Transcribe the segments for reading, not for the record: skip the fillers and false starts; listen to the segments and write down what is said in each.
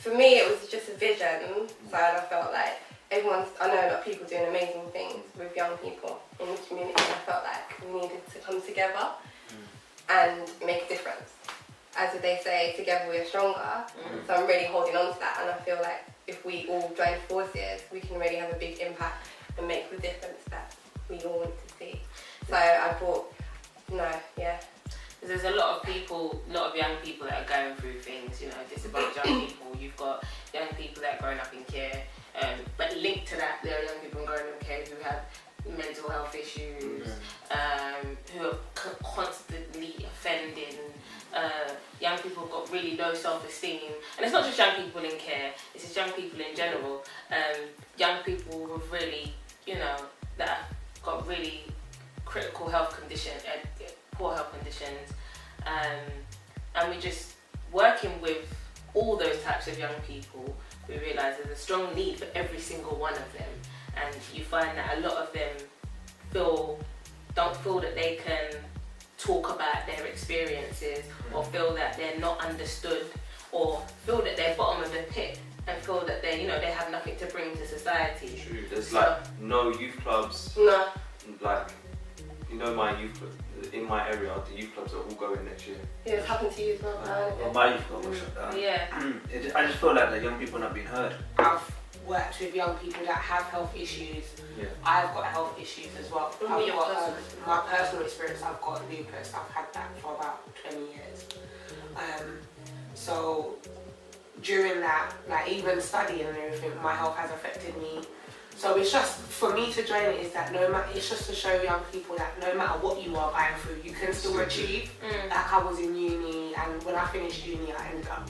for me, it was just a vision. So I felt like I know a lot of people doing amazing things with young people in the community, and I felt like we needed to come together and make a difference. As they say, together we are stronger. So I'm really holding on to that, and I feel like if we all join forces, we can really have a big impact and make the difference that we all want to see. So I thought, There's a lot of young people that are going through things, disadvantaged young people. You've got young people that are growing up in care, but linked to that, there are young people growing up in care who have mental health issues, who are constantly offending. Young people have got really low self-esteem, and it's not just young people in care, it's just young people in general. Young people with really, that have got really critical health conditions, poor health conditions, and we're just working with all those types of young people. We realise there's a strong need for every single one of them, and you find that a lot of them don't feel that they can talk about their experiences, or feel that they're not understood, or feel that they're bottom of the pit, and feel that they have nothing to bring to society. True. There's no youth clubs. No. My youth club in my area, the youth clubs are all going next year. Yeah, it's happened to you as well. Well, my youth club was shut down. Yeah. I just feel like the young people are not being heard. I've worked with young people that have health issues. Yeah. I've got health issues as well. What I've got my personal experience. I've got lupus. I've had that for about 20 years. So during that, even studying and everything, my health has affected me. So it's just, for me to join it is that it's just to show young people that no matter what you are going through, you can still achieve. Like I was in uni, and when I finished uni, I ended up,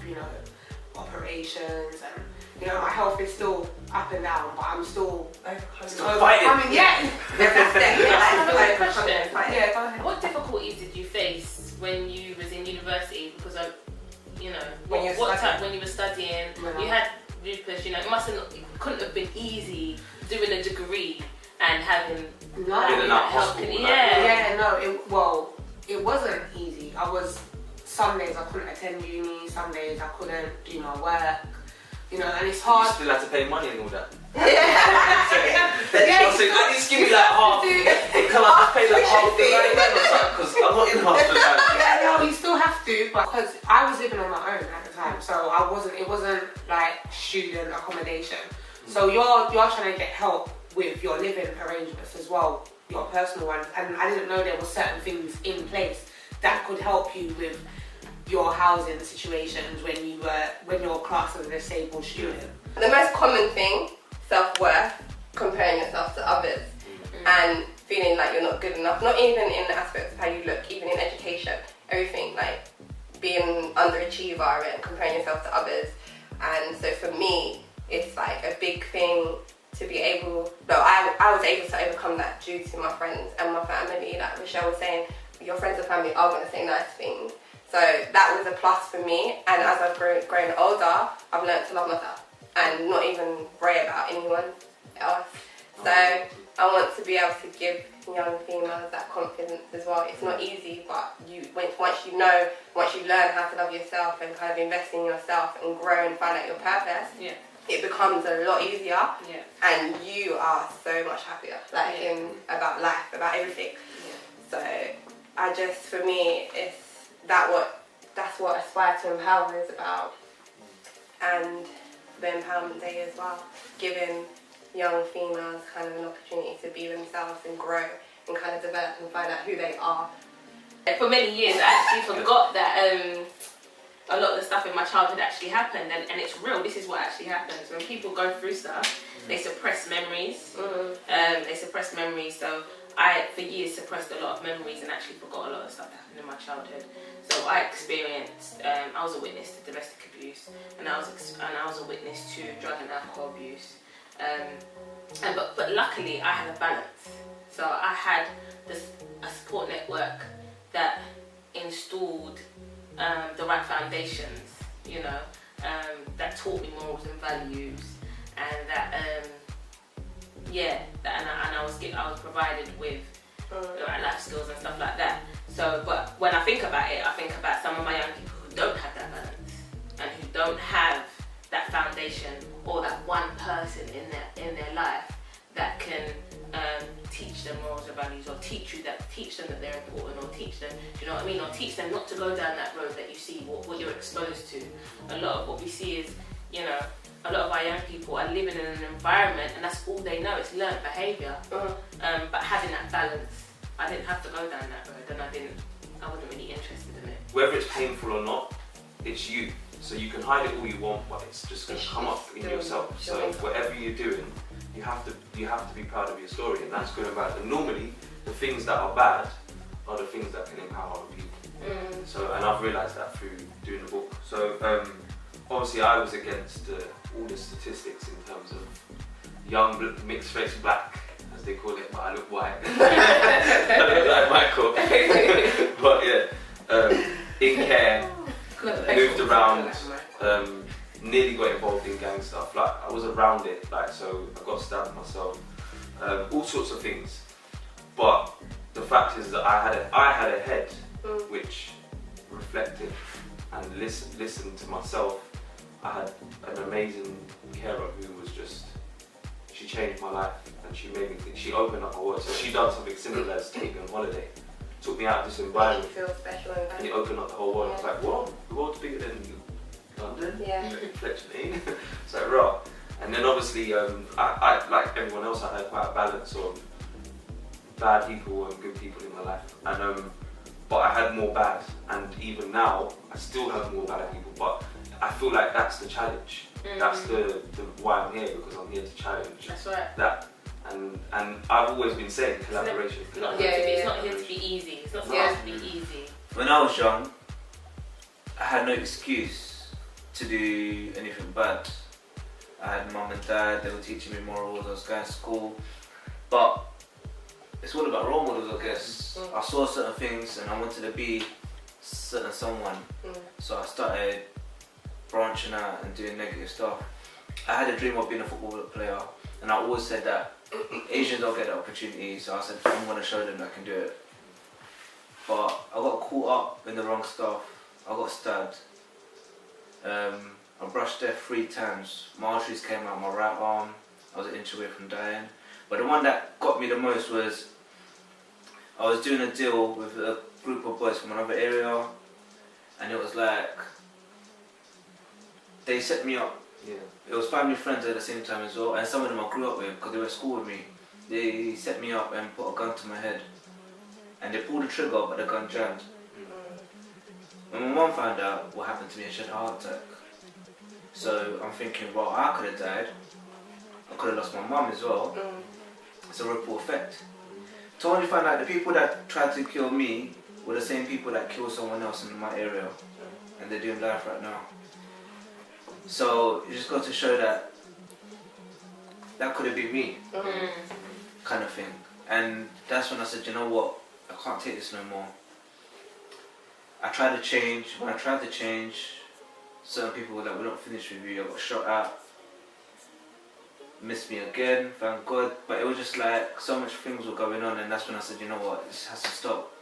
operations, and my health is still up and down, but I'm still fighting. Yeah. Yeah, go ahead. What difficulties did you face when you was in university? Because of, When you were studying, you had lupus. It couldn't have been easy doing a degree and having health. It wasn't easy. Some days I couldn't attend uni, some days I couldn't do my work, and it's hard. You still have to pay money and all that. Yeah. So just give me half. Can I just pay half the money or something? Because I'm not in hospital. You still have to, because I was living on my own at the time, so it wasn't like student accommodation. So you're trying to get help with your living arrangements as well, your personal ones, and I didn't know there were certain things in place that could help you with your housing situations when you're classed as a disabled student. The most common thing, self-worth, comparing yourself to others, and feeling like you're not good enough, not even in the aspects of how you look, even in education, everything, like being underachiever and comparing yourself to others. And so for me, it's like a big thing to be able, I was able to overcome that due to my friends and my family. Like Michelle was saying, your friends and family are going to say nice things. So that was a plus for me, and as I've grown older, I've learned to love myself and not even worry about anyone else. So I want to be able to give young females that confidence as well. It's not easy, but once you learn how to love yourself and kind of invest in yourself and grow and find out your purpose, it becomes a lot easier, and you are so much happier, about life, about everything. So for me, that's what Aspire to Empower is about, and the Empowerment Day as well, giving young females kind of an opportunity to be themselves and grow and kind of develop and find out who they are. For many years, I actually forgot that a lot of the stuff in my childhood actually happened, and it's real. This is what actually happens when people go through stuff. They suppress memories. So I, for years, suppressed a lot of memories and actually forgot a lot of stuff that happened in my childhood. So I experienced, I was a witness to domestic abuse, and I was a witness to drug and alcohol abuse. But luckily, I had a balance. So I had a support network that installed the right foundations, that taught me morals and values, and I was provided with the right life skills and stuff like that. So, but when I think about it, I think about some of my young people who don't have that balance and who don't have that organisation or that one person in their life that can teach them morals and values, or teach them that they're important, or teach them, do you know what I mean, or teach them not to go down that road that you see, what you're exposed to. A lot of what we see is, you know, a lot of our young people are living in an environment and that's all they know, it's learned behaviour. But having that balance, I didn't have to go down that road, and I wasn't really interested in it. Whether it's painful or not, it's you. So you can hide it all you want, but it's just going to come up in yourself. So whatever you're doing, you have to be proud of your story, and that's good and bad. And normally, the things that are bad are the things that can empower other people. So, and I've realised that through doing the book. So obviously, I was against all the statistics in terms of young mixed race black, as they call it, but I look white. I look like Michael. But yeah, in care, moved around, nearly got involved in gang stuff. Like, I was around it, like, so I got stabbed myself, all sorts of things. But the fact is that I had a head which reflected and listened to myself. I had an amazing carer who was just, she changed my life, and she made me think, she opened up my world. So she done something similar as take me on holiday. Took me out of this environment. You feel special and it opened up the whole world. I was like, what? The world's bigger than London? Yeah. Fletcherley. It's like, raw. And then obviously, I like everyone else, I had quite a balance of bad people and good people in my life. And but I had more bad, and even now, I still have more bad people, but I feel like that's the challenge. That's the why I'm here, because I'm here to challenge. That's right. That. And I've always been saying collaboration. It's not here to be easy. It's not supposed to be easy. When I was young, I had no excuse to do anything bad. I had mum and dad, they were teaching me morals, I was going to school. But it's all about role models, I guess. I saw certain things and I wanted to be certain someone. So I started branching out and doing negative stuff. I had a dream of being a football player, and I always said that Asians don't get that opportunity, so I said I'm going to show them that I can do it. But I got caught up in the wrong stuff. I got stabbed. I brushed death 3 times. My arteries came out my right arm. I was an inch away from dying. But the one that got me the most was, I was doing a deal with a group of boys from another area, and it was like, they set me up. Yeah. It was family friends at the same time as well, and some of them I grew up with because they were at school with me. They set me up and put a gun to my head, and they pulled the trigger but the gun jammed. When my mum found out what happened to me, she had a heart attack. So I'm thinking, well, I could have died. I could have lost my mum as well. It's a ripple effect. To only find out the people that tried to kill me were the same people that killed someone else in my area, and they're doing life right now. So you just got to show that that could have been me, kind of thing. And that's when I said, you know what, I can't take this no more. I tried to change. When I tried to change, certain people were like, we're not finished with you. I got shot at, missed me again, thank God. But it was just like so much things were going on, and that's when I said, you know what, this has to stop.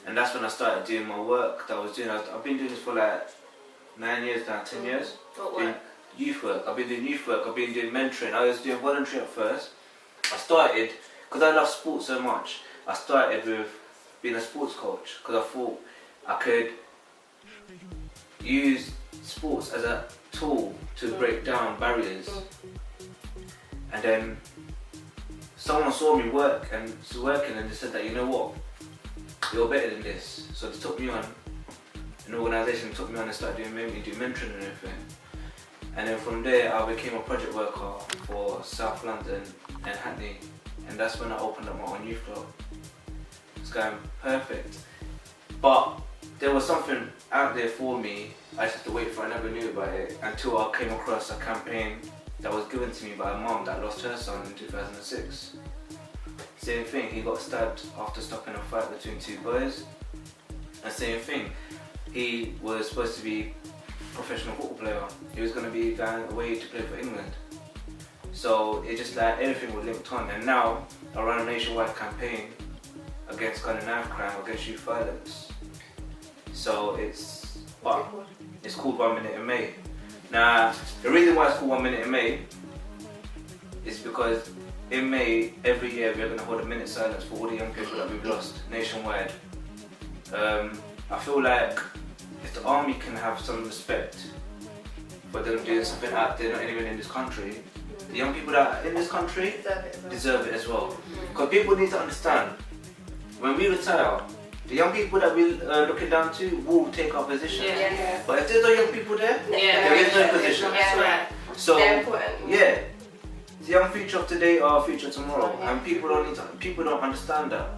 And that's when I started doing my work that I was doing. I've been doing this for like 9 years now, 10 years. What work? Youth work. I've been doing youth work. I've been doing mentoring. I was doing voluntary at first. I started, because I love sports so much, I started with being a sports coach, because I thought I could use sports as a tool to break down barriers. And then someone saw me work and was working, and they said that, you know what, you're better than this. So they took me on. An organisation took me on and started doing mentoring and everything. And then from there I became a project worker for South London and Hackney, and that's when I opened up my own youth club. It's going perfect. But there was something out there for me. I just had to wait for it. I never knew about it until I came across a campaign that was given to me by a mum that lost her son in 2006. Same thing, he got stabbed after stopping a fight between 2 boys. And same thing, he was supposed to be a professional football player. He was going to be going away to play for England. So it just like everything was linked on. And now I run a nationwide campaign against gun and knife crime, against youth violence. So it's called 1 Minute in May. Now, the reason why it's called 1 minute in May is because in May, every year, we're going to hold a minute silence for all the young people that we've lost nationwide. I feel like if the army can have some respect for them doing something out there, not even in this country, the young people that are in this country deserve it as well. Because people need to understand, when we retire, the young people that we're looking down to will take our position. Yeah. But if there's no young people there, Yeah. there is no position. That's right. So, They're important. yeah, the young future of today are our future tomorrow, and people don't understand that.